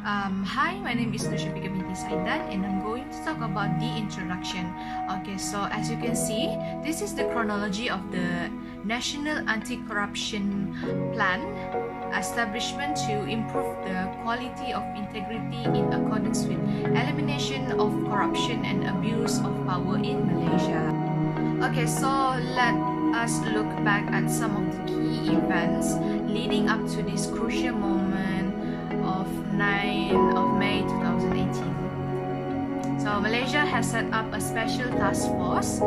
Hi, my name is Nushafika binti Saidan and I'm going to talk about the introduction. Okay, so as you can see, this is the chronology of the National Anti-Corruption Plan establishment to improve the quality of integrity in accordance with elimination of corruption and abuse of power in Malaysia. Okay, so let us look back at some of the key events leading up to this crucial moment of 9th of May 2018. So Malaysia has set up a special task force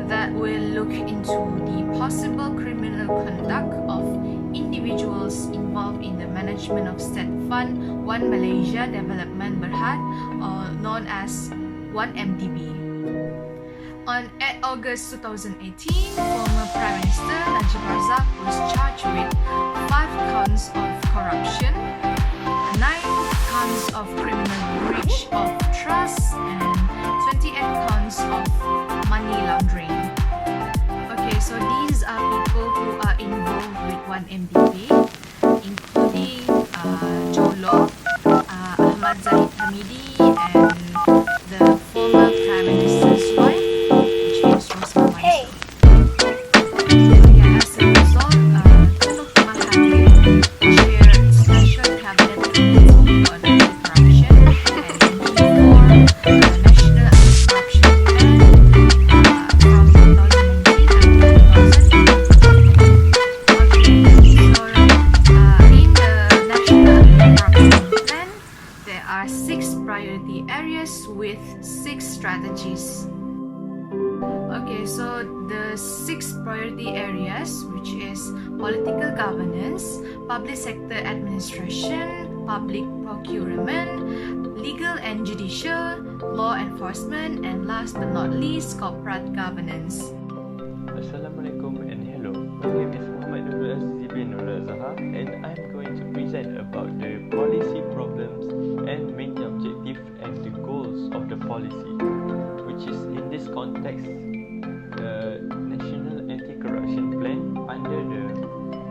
that will look into the possible criminal conduct of individuals involved in the management of State Fund 1 Malaysia Development Berhad, or known as 1MDB. On 8 August 2018, former Prime Minister Najib Razak was charged with 5 counts of corruption, 9 counts of criminal breach of trust, and 28 counts of money laundering. Okay, so these are people who are involved with 1MDB, including Jolo, Ahmad Zahid Hamidi, and the former Prime Minister's wife, which is Rosmah Mansur. So yeah, as a result, Tun Dr. Mahathir chaired Special Cabinet Committee on Anti-Corruption, and he formed the National Anti-Corruption Plan from 2019 until 2020. In the National Anti-Corruption Plan, there are 6 priority areas with 6 strategies. Okay, so the 6 priority areas, which is political governance, public sector administration, public procurement, legal and judicial, law enforcement, and last but not least, corporate governance. Assalamualaikum and hello. My name is Muhammad Nurul Azizi bin Nurul Azhar, and I'm going to present about the policy problems and main objective and the goals of the policy, which is in this context the National Anti-Corruption Plan under the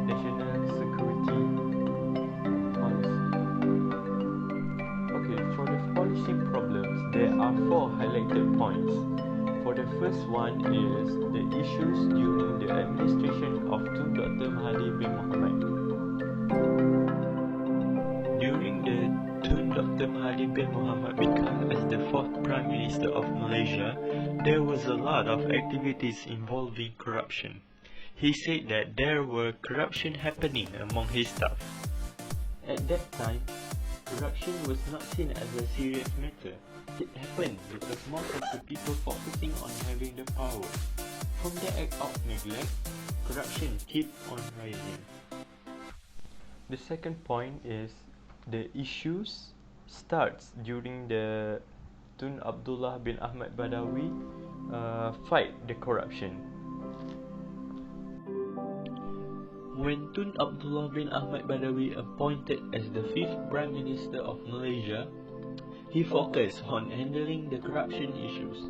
National Security Policy. Okay, for the policy problems, there are 4 highlighted points. For the first one is the issues during the administration of Tun Dr. Mahathir bin Mohamad. During the Tun Dr. Mahathir bin Mohamad became as the 4th Prime Minister of Malaysia, there was a lot of activities involving corruption. He said that there were corruption happening among his staff. At that time, corruption was not seen as a serious matter. It happened because most of the people focusing on having the power. From the act of neglect, corruption kept on rising. The second point is the issues starts during the Tun Abdullah bin Ahmad Badawi fight the corruption. When Tun Abdullah bin Ahmad Badawi appointed as the 5th Prime Minister of Malaysia, he focused on handling the corruption issues.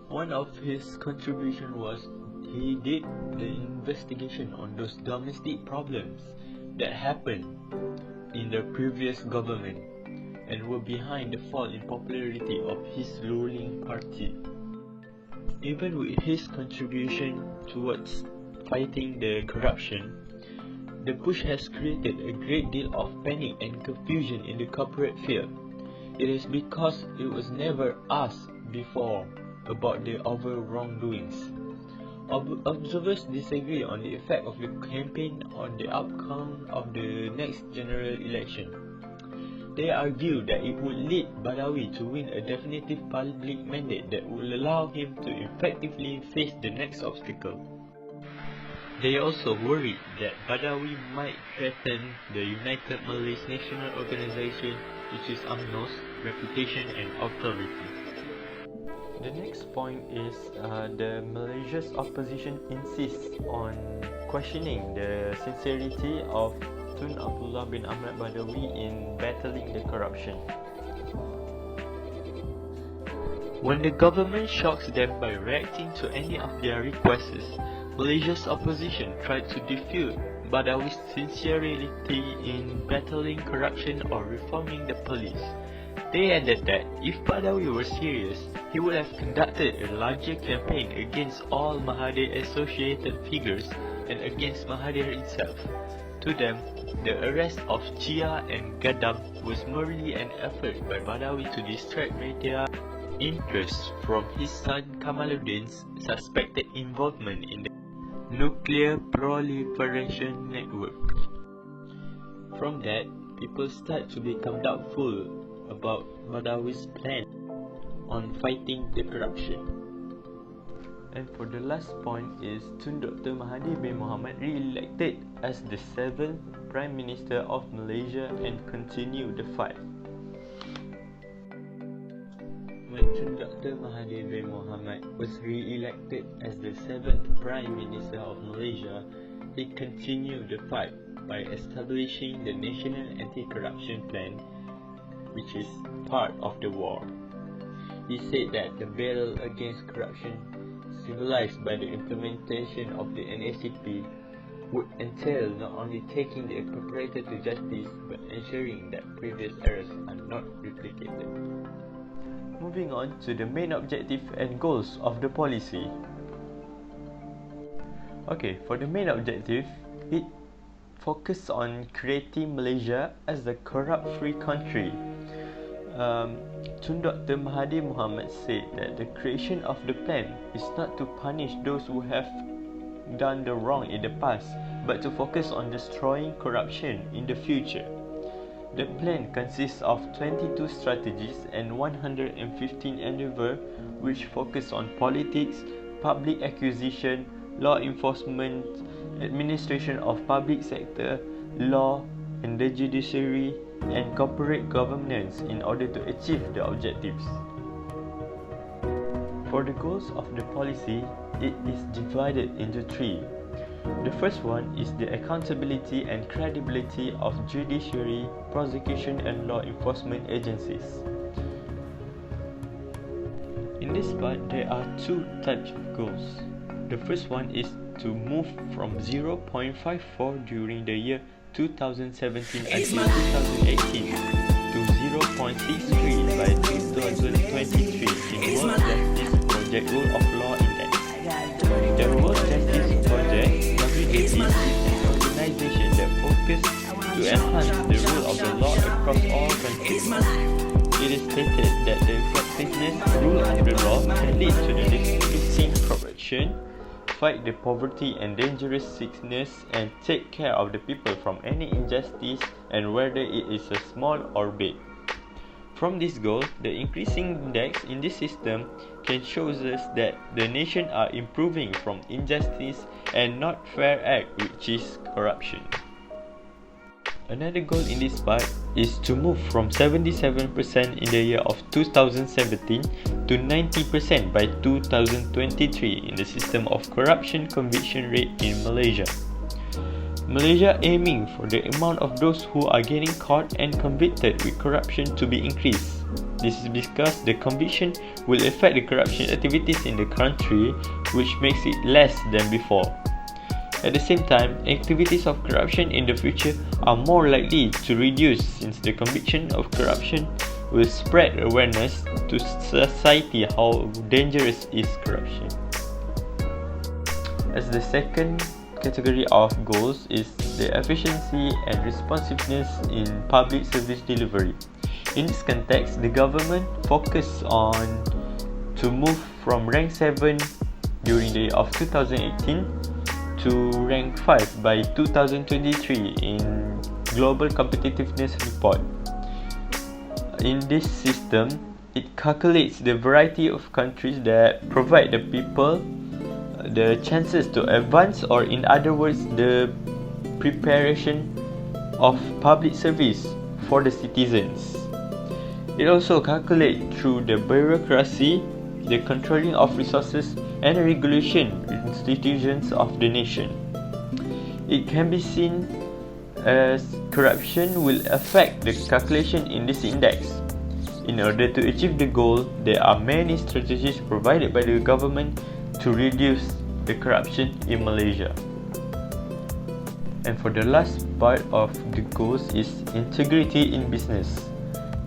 One of his contributions was he did the investigation on those domestic problems that happened in the previous government and were behind the fall in popularity of his ruling party. Even with his contribution towards fighting the corruption, the push has created a great deal of panic and confusion in the corporate field. It is because it was never asked before about the overall wrongdoings. Observers disagree on the effect of the campaign on the outcome of the next general election. They argue that it would lead Badawi to win a definitive public mandate that will allow him to effectively face the next obstacle. They also worry that Badawi might threaten the United Malays National Organization, which is UMNO's reputation and authority. The next point is the Malaysia's opposition insists on questioning the sincerity of Tun Abdullah bin Ahmad Badawi in battling the corruption. When the government shocks them by reacting to any of their requests, Malaysia's opposition tried to defute Badawi's sincerity in battling corruption or reforming the police. They added that if Badawi were serious, he would have conducted a larger campaign against all Mahathir associated figures and against Mahathir himself. To them, the arrest of Chia and Gadam was merely an effort by Badawi to distract media interest from his son Kamaluddin's suspected involvement in the nuclear proliferation network. From that, people start to become doubtful about Badawi's plan on fighting the corruption. And for the last point is Tun Dr. Mahathir bin Mohamad re-elected as the 7th Prime Minister of Malaysia and continued the fight. When Tun Dr. Mahathir bin Mohamad was re-elected as the 7th Prime Minister of Malaysia, he continued the fight by establishing the National Anti-Corruption Plan, which is part of the war. He said that the battle against corruption, symbolized by the implementation of the NACP, would entail not only taking the perpetrator to justice but ensuring that previous errors are not replicated. Moving on to the main objective and goals of the policy. Okay, for the main objective, it focuses on creating Malaysia as a corrupt-free country. Tun Dr. Mahathir Mohamad said that the creation of the plan is not to punish those who have done the wrong in the past, but to focus on destroying corruption in the future. The plan consists of 22 strategies and 115 endeavours which focus on politics, public acquisition, law enforcement, administration of public sector, law and the judiciary, and corporate governance in order to achieve the objectives. For the goals of the policy, it is divided into 3. The first one is the accountability and credibility of judiciary, prosecution and law enforcement agencies. In this part, there are 2 types of goals. The first one is to move from 0.54 during the year 2017 until 2018 to 0.63 by 2023 in World Justice Project Rule of Law Index. The World Justice Project (WJP) is an organization that focuses to enhance the rule of the law across all countries. It is stated that the effectiveness rule of the law can lead to the decreasing corruption, fight the poverty and dangerous sickness, and take care of the people from any injustice and whether it is a small or big. From this goal, the increasing index in this system can show us that the nation are improving from injustice and not fair act, which is corruption. Another goal in this part is to move from 77% in the year of 2017 to 90% by 2023 in the system of corruption conviction rate in Malaysia. Malaysia aiming for the amount of those who are getting caught and convicted with corruption to be increased. This is because the conviction will affect the corruption activities in the country, which makes it less than before. At the same time, activities of corruption in the future are more likely to reduce since the conviction of corruption will spread awareness to society how dangerous is corruption. As the second category of goals is the efficiency and responsiveness in public service delivery. In this context, the government focused on to move from rank 7 during the year of 2018 to rank 5 by 2023 in Global Competitiveness Report. In this system, it calculates the variety of countries that provide the people the chances to advance, or in other words, the preparation of public service for the citizens. It also calculates through the bureaucracy, the controlling of resources and the regulation institutions of the nation. It can be seen as corruption will affect the calculation in this index. In order to achieve the goal, there are many strategies provided by the government to reduce the corruption in Malaysia. And for the last part of the goals is integrity in business.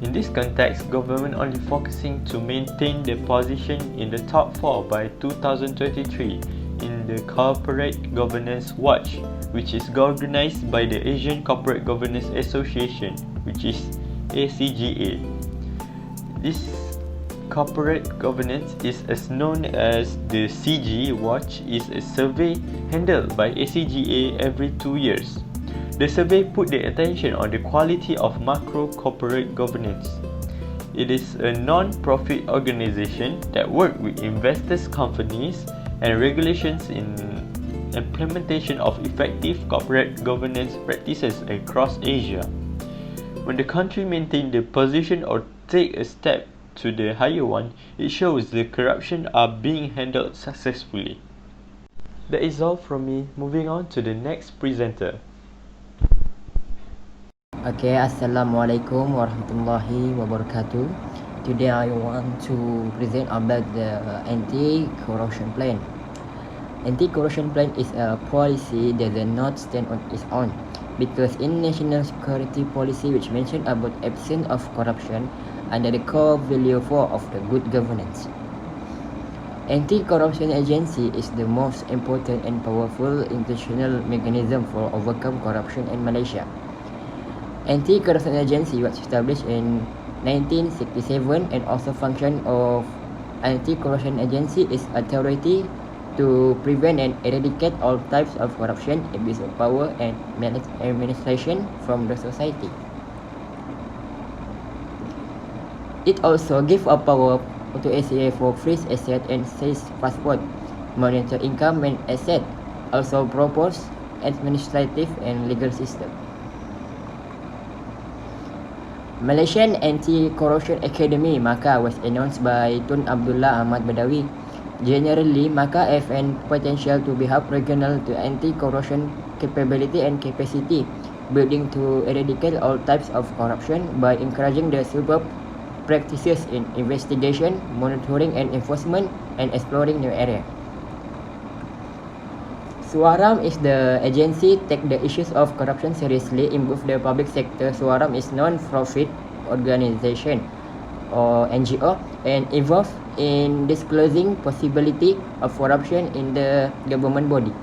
In this context, government only focusing to maintain the position in the top 4 by 2023 in the Corporate Governance Watch, which is organized by the Asian Corporate Governance Association, which is ACGA. This corporate governance is as known as the CG Watch is a survey handled by ACGA every 2 years. The survey put the attention on the quality of macro corporate governance. It is a non-profit organization that works with investors, companies, and regulations in implementation of effective corporate governance practices across Asia. When the country maintains the position or take a step to the higher one, it shows the corruption are being handled successfully. That is all from me. Moving on to the next presenter. Okay, Assalamualaikum warahmatullahi wabarakatuh. Today I want to present about the anti-corruption plan. Anti-corruption plan is a policy that does not stand on its own, because in national security policy which mention about absence of corruption under the core value 4 of the good governance. Anti-corruption agency is the most important and powerful international mechanism for overcome corruption in Malaysia. Anti-corruption agency was established in 1967 and also function of anti-corruption agency is authority to prevent and eradicate all types of corruption, abuse of power and maladministration from the society. It also gives a power to ACA for freeze asset and seize passport, monitor income and asset, also propose administrative and legal system. Malaysian Anti-Corruption Academy Maka was announced by Tun Abdullah Ahmad Badawi. Generally, Maka have an potential to be hub regional to anti-corruption capability and capacity building to eradicate all types of corruption by encouraging the superb practices in investigation, monitoring and enforcement and exploring new area. Suaram is the agency take the issues of corruption seriously, improve the public sector. Suaram is non-profit organization or NGO and involved in disclosing possibility of corruption in the government body.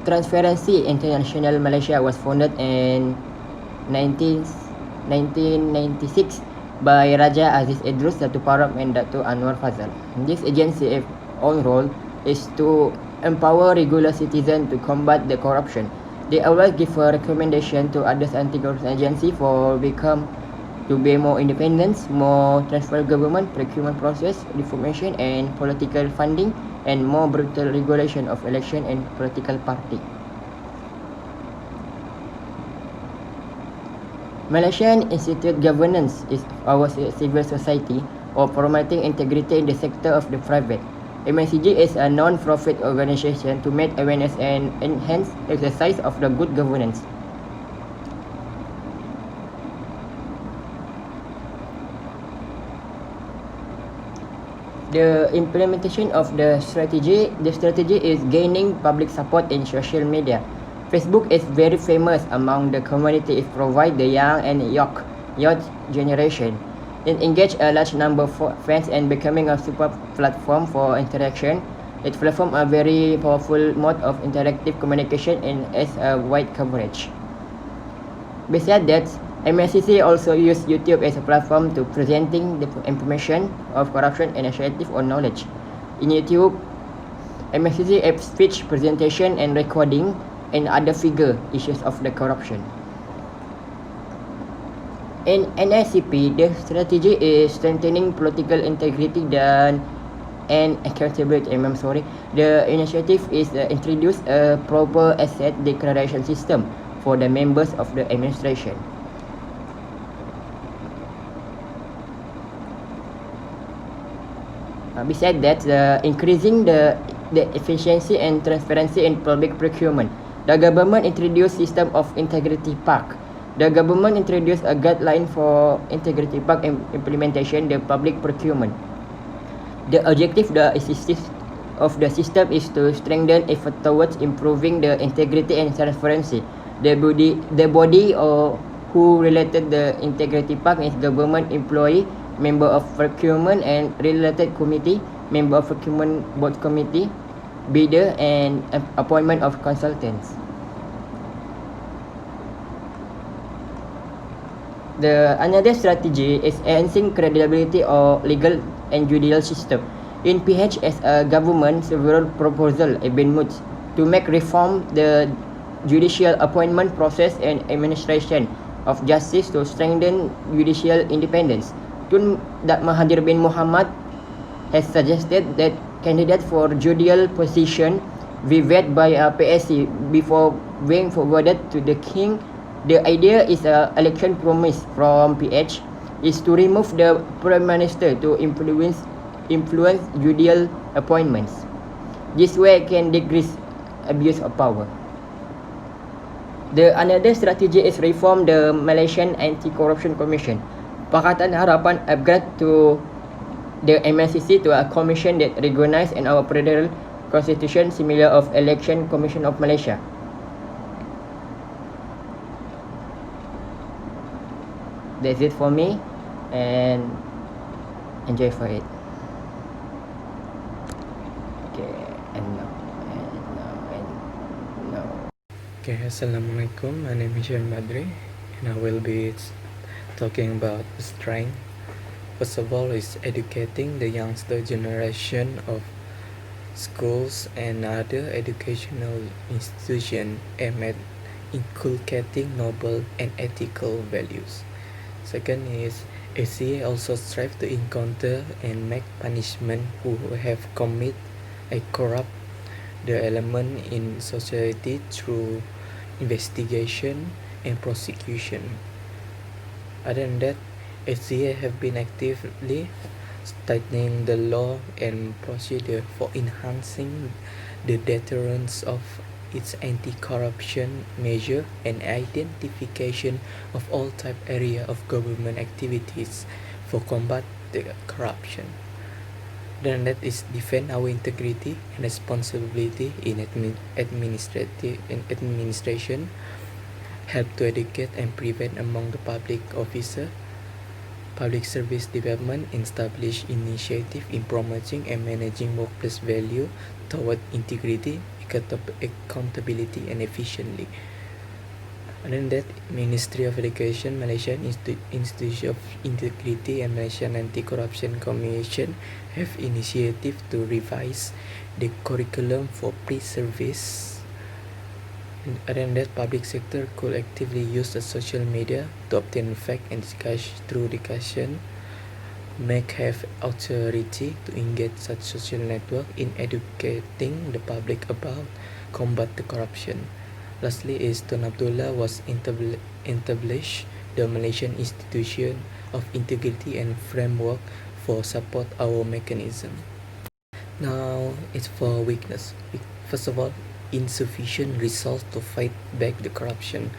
Transparency International Malaysia was founded in 1996 by Raja Aziz Idrus, Datuk Param and Datuk Anwar Fazal. This agency's own role is to empower regular citizens to combat the corruption. They always give a recommendation to others anti-corruption agency for become to be more independent, more transparent government, procurement process, reformation and political funding, and more brutal regulation of election and political party. Malaysian Institute Governance is our civil society or promoting integrity in the sector of the private. MICG is a non-profit organization to make awareness and enhance exercise of the good governance. The implementation of the strategy is gaining public support in social media. Facebook is very famous among the community. It provides the young and youth generation. It engage a large number of fans and becoming a super platform for interaction. It platform a very powerful mode of interactive communication and has a wide coverage. Besides that, MSCC also use YouTube as a platform to presenting the information of corruption initiative or knowledge. In YouTube, MSCC have speech, presentation and recording and other figure issues of the corruption. In NICP, the strategy is strengthening political integrity and accountability. The initiative is introduce a proper asset declaration system for the members of the administration. Besides that, increasing the efficiency and transparency in public procurement. The government introduced system of integrity park. The government introduced a guideline for integrity park implementation, the public procurement. The objective is of the system is to strengthen effort towards improving the integrity and transparency. The body or who related the integrity part is government employee, member of procurement and related committee, member of procurement board committee, bidder and appointment of consultants. The another strategy is enhancing credibility of legal and judicial system. In PH as a government, several proposals have been made to make reform the judicial appointment process and administration of justice to strengthen judicial independence. Tun Dat Mahathir bin Mohamad has suggested that candidates for judicial position be vetted by a PSC before being forwarded to the king. The idea is a election promise from PH is to remove the Prime Minister to influence judicial appointments. This way can decrease abuse of power. The another strategy is reform the Malaysian Anti-Corruption Commission. Pakatan Harapan upgrade to the MNCC to a commission that recognized in our federal constitution similar of Election Commission of Malaysia. That's it for me, and enjoy for it. Okay, and now. Okay, Assalamualaikum. My name is Shan Badri, and I will be talking about strength. First of all, is educating the youngster generation of schools and other educational institutions aimed at inculcating noble and ethical values. Second is ACA also strive to encounter and make punishment who have commit a corrupt the element in society through investigation and prosecution. Other than that, ACA have been actively studying the law and procedure for enhancing the deterrence of its anti-corruption measure and identification of all type area of government activities for combat the corruption. Then that is defend our integrity and responsibility in administration, help to educate and prevent among the public officer, public service development, establish initiative in promoting and managing workplace value toward integrity, accountability and efficiently. And then that Ministry of Education, Malaysian Institute of Integrity and Malaysian Anti-Corruption Commission have initiative to revise the curriculum for pre-service. And other than that, public sector could actively use the social media to obtain fact and through discussion, make have authority to engage such social network in educating the public about combat the corruption. Lastly is Tun Abdullah was established the Malaysian Institution of Integrity and Framework for support our mechanism. Now it's for weakness. First of all, insufficient resource to fight back the corruption.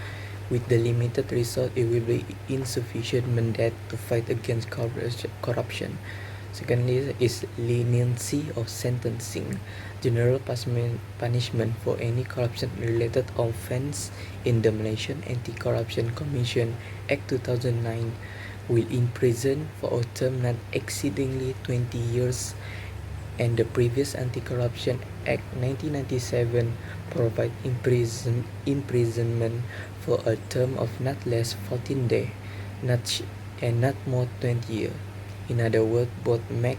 With the limited resource, it will be insufficient mandate to fight against corruption. Secondly is leniency of sentencing. General punishment for any corruption-related offence in the Malaysian Anti-Corruption Commission Act 2009 will imprison for a term not exceedingly 20 years, and the previous Anti-Corruption Act 1997 provide imprisonment for a term of not less 14 days and not more 20 years. In other words, both MAC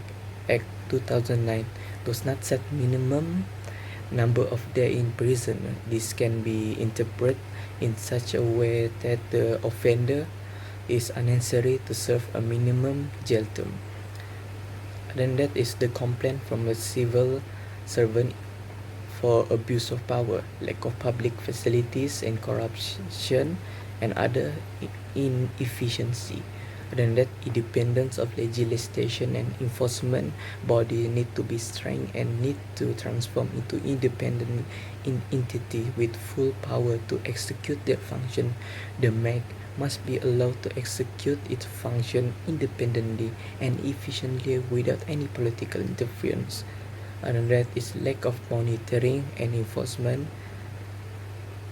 Act 2009 does not set minimum number of days in prison. This can be interpreted in such a way that the offender is unnecessary to serve a minimum jail term. Then that is the complaint from a civil servant for abuse of power, lack of public facilities and corruption and other inefficiency. Then that independence of legislation and enforcement body need to be strengthened and need to transform into independent entity with full power to execute their function. The MAC must be allowed to execute its function independently and efficiently without any political interference. Other than that is lack of monitoring and enforcement.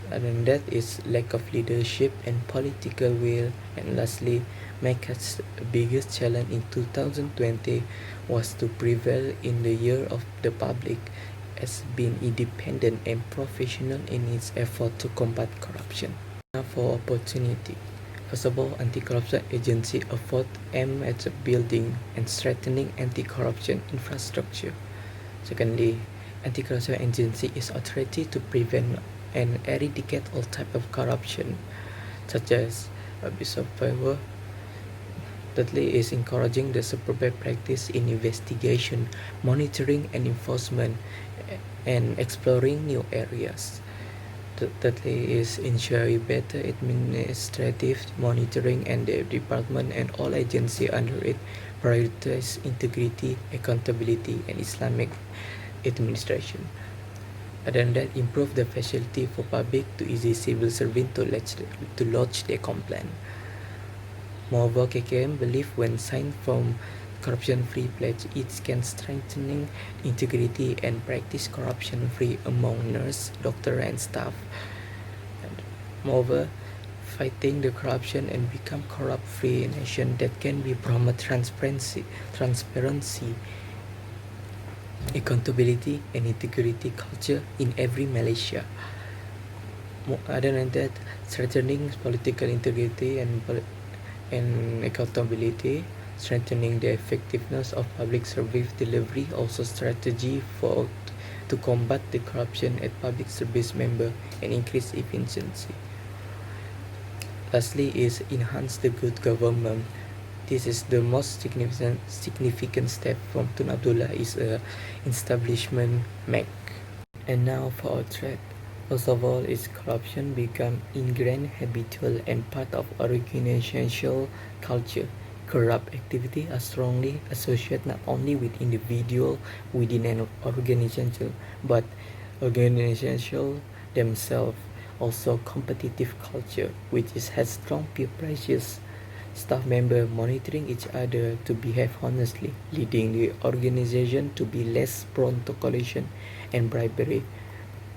Other than that is lack of leadership and political will. And lastly, Mecca's biggest challenge in 2020 was to prevail in the year of the public as being independent and professional in its effort to combat corruption. Now for opportunity. First of all, anti-corruption agency effort aim at building and strengthening anti-corruption infrastructure. Secondly, anti-corruption agency is authority to prevent and eradicate all type of corruption, such as abuse of power. Thirdly, is encouraging the supervised practice in investigation, monitoring, and enforcement, and exploring new areas. Thirdly, is ensuring better administrative monitoring, and the department and all agency under it prioritize integrity, accountability, and Islamic administration. Other than that, improve the facility for public to easy civil servant to lodge their complaint. Moreover, KKM believe when signed from corruption-free pledge, it can strengthening integrity and practice corruption-free among nurse, doctor, and staff. And moreover, fighting the corruption and become corrupt-free nation that can be promote transparency, accountability, and integrity culture in every Malaysia. Other than that, strengthening political integrity and accountability, strengthening the effectiveness of public service delivery, also strategy to combat the corruption at public service member and increase efficiency. Lastly is enhance the good government. This is the most significant step from Tun Abdullah is establishment MAC. And now for our threat. First of all, is corruption become ingrained, habitual, and part of organizational culture. Corrupt activity are strongly associated not only with individual within an organization, but organizations themselves. Also, competitive culture, which has strong peer pressures. Staff members monitoring each other to behave honestly, leading the organization to be less prone to collusion and bribery.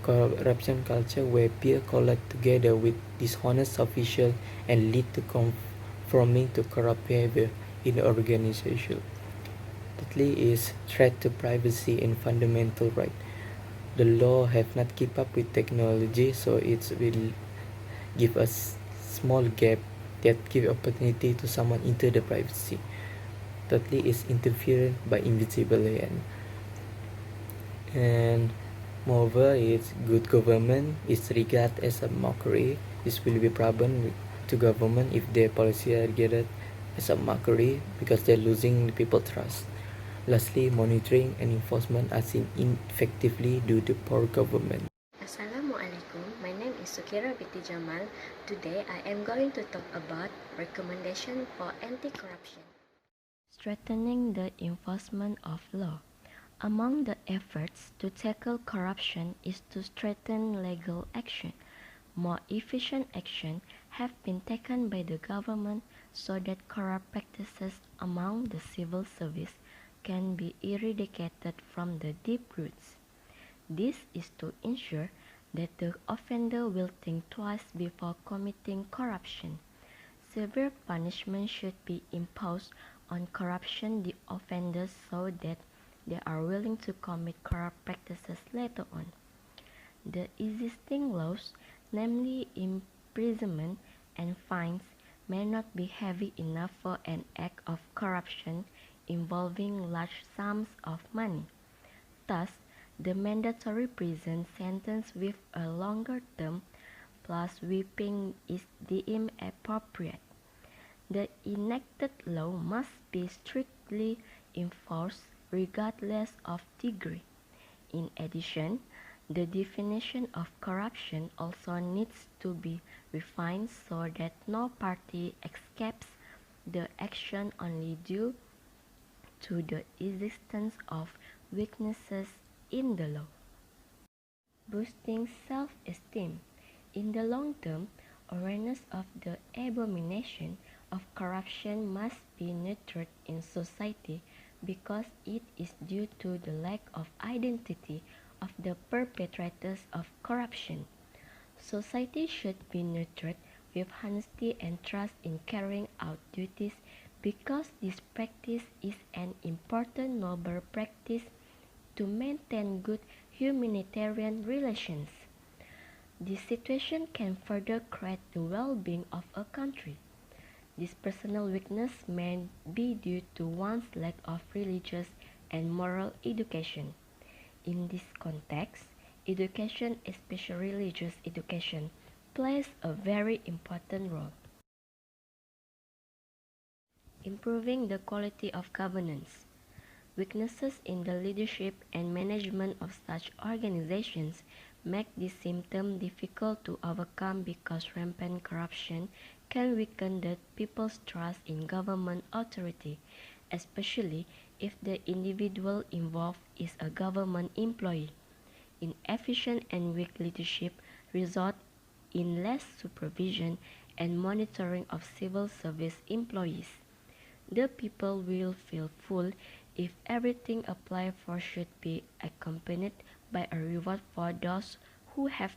Corruption culture where peers collect together with dishonest officials and lead to conforming to corrupt behavior in the organization. Thirdly is threat to privacy and fundamental right. The law have not keep up with technology, so it will give us small gap that give opportunity to someone into the privacy. Thirdly is interference by invisible hand. And moreover, is good government is regarded as a mockery. This will be problem to government if their policy are regarded as a mockery because they're losing people trust. Lastly, monitoring and enforcement are seen ineffectively due to poor government. Assalamualaikum, my name is Sukira Binti Jamal. Today I am going to talk about recommendation for anti-corruption. Strengthening the enforcement of law. Among the efforts to tackle corruption is to strengthen legal action. More efficient action have been taken by the government so that corrupt practices among the civil service can be eradicated from the deep roots. This is to ensure that the offender will think twice before committing corruption. Severe punishment should be imposed on corruption offenders so that they are willing to commit corrupt practices later on. The existing laws, namely imprisonment and fines, may not be heavy enough for an act of corruption involving large sums of money. Thus, the mandatory prison sentence with a longer term plus whipping is deemed appropriate. The enacted law must be strictly enforced regardless of degree. In addition, the definition of corruption also needs to be refined so that no party escapes the action only due to the existence of weaknesses in the law. Boosting self-esteem. In the long term, awareness of the abomination of corruption must be nurtured in society because it is due to the lack of identity of the perpetrators of corruption. Society should be nurtured with honesty and trust in carrying out duties because this practice is an important noble practice to maintain good humanitarian relations. This situation can further create the well-being of a country. This personal weakness may be due to one's lack of religious and moral education. In this context, education, especially religious education, plays a very important role. Improving the quality of governance. Weaknesses in the leadership and management of such organizations make this symptom difficult to overcome because rampant corruption can weaken the people's trust in government authority, especially if the individual involved is a government employee. Inefficient and weak leadership result in less supervision and monitoring of civil service employees. The people will feel full if everything applied for should be accompanied by a reward for those who have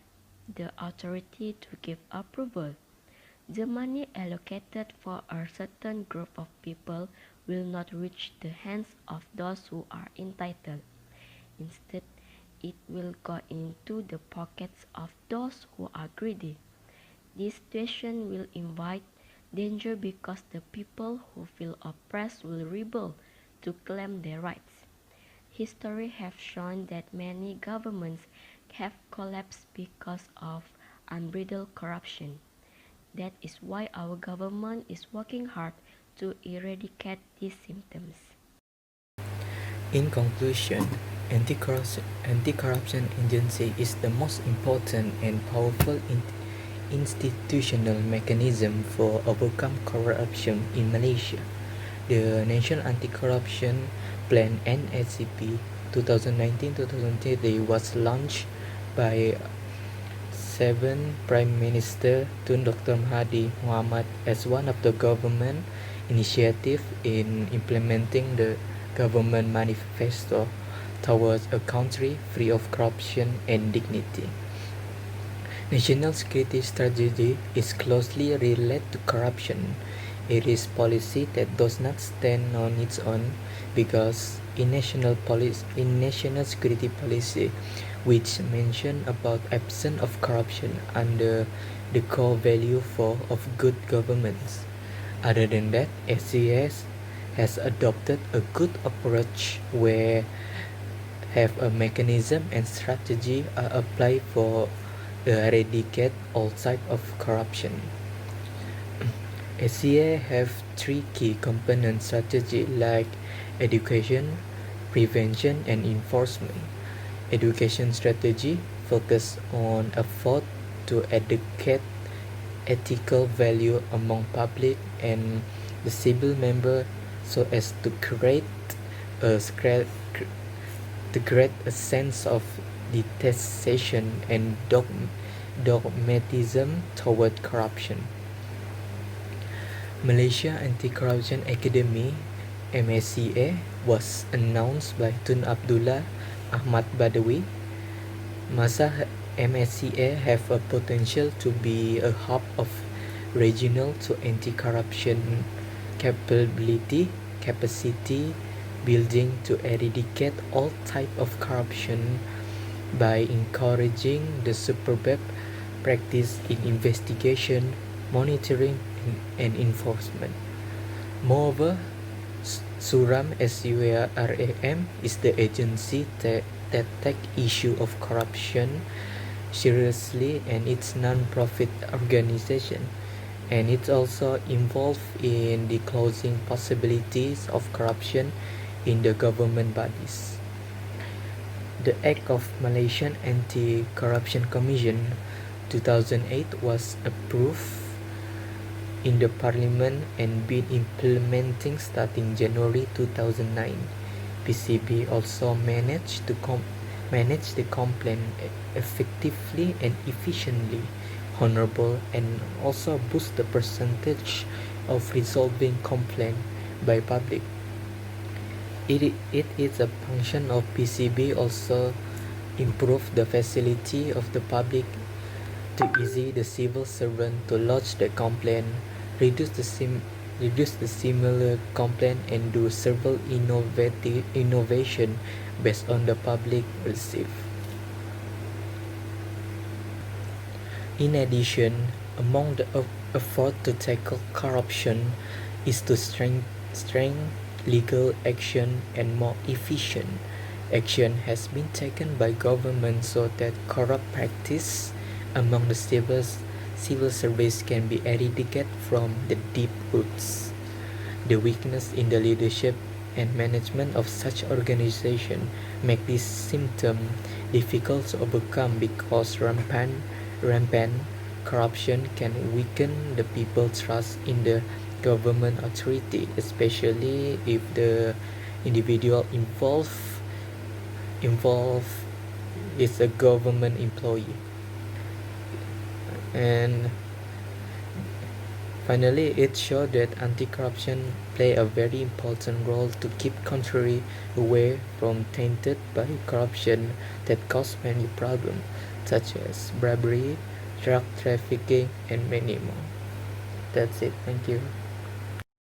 the authority to give approval. The money allocated for a certain group of people will not reach the hands of those who are entitled. Instead, it will go into the pockets of those who are greedy. This situation will invite danger because the people who feel oppressed will rebel to claim their rights. History has shown that many governments have collapsed because of unbridled corruption. That is why our government is working hard to eradicate these symptoms. In conclusion, anti-corruption agency is the most important and powerful institutional mechanism for overcome corruption in Malaysia. The National Anti-Corruption Plan (NACP) 2019-2030 was launched by 7 Prime Minister Tun Dr. Mahathir Mohamad as one of the government initiatives in implementing the government manifesto towards a country free of corruption and dignity. National security strategy is closely related to corruption. It is policy that does not stand on its own because in national security policy, which mention about absence of corruption under the core value of good governance. Other than that, SCS has adopted a good approach where have a mechanism and strategy are applied for eradicate all type of corruption. SCA have 3 key component strategy like education, prevention, and enforcement. Education strategy focus on effort to educate ethical value among public and the civil member so as to create a sense of detestation and dogmatism toward corruption. Malaysia Anti-Corruption Academy (MACA) was announced by Tun Abdullah Ahmad Badawi. MACA have a potential to be a hub of regional to anti-corruption capacity building to eradicate all type of corruption by encouraging the superb practice in investigation, monitoring, and enforcement. Moreover, SURAM SURAM is the agency that take issue of corruption seriously and it's non-profit organization, and it's also involved in the closing possibilities of corruption in the government bodies. The Act of Malaysian Anti-Corruption Commission 2008 was approved in the parliament and been implementing starting January 2009. PCB also managed the complaint effectively and efficiently, honorable, and also boost the percentage of resolving complaint by public. It is a function of PCB also improve the facility of the public to easy the civil servant to lodge the complaint, reduce the similar complaint and do several innovation based on the public receive. In addition, among the effort to tackle corruption is to strengthen legal action and more efficient action has been taken by government so that corrupt practice among the civil service can be eradicated from the deep roots. The weakness in the leadership and management of such organization make this symptom difficult to overcome because rampant corruption can weaken the people's trust in the government authority, especially if the individual involved is a government employee. And finally, it showed that anti-corruption play a very important role to keep country away from tainted by corruption that cause many problems such as bribery, drug trafficking, and many more. That's it. Thank you.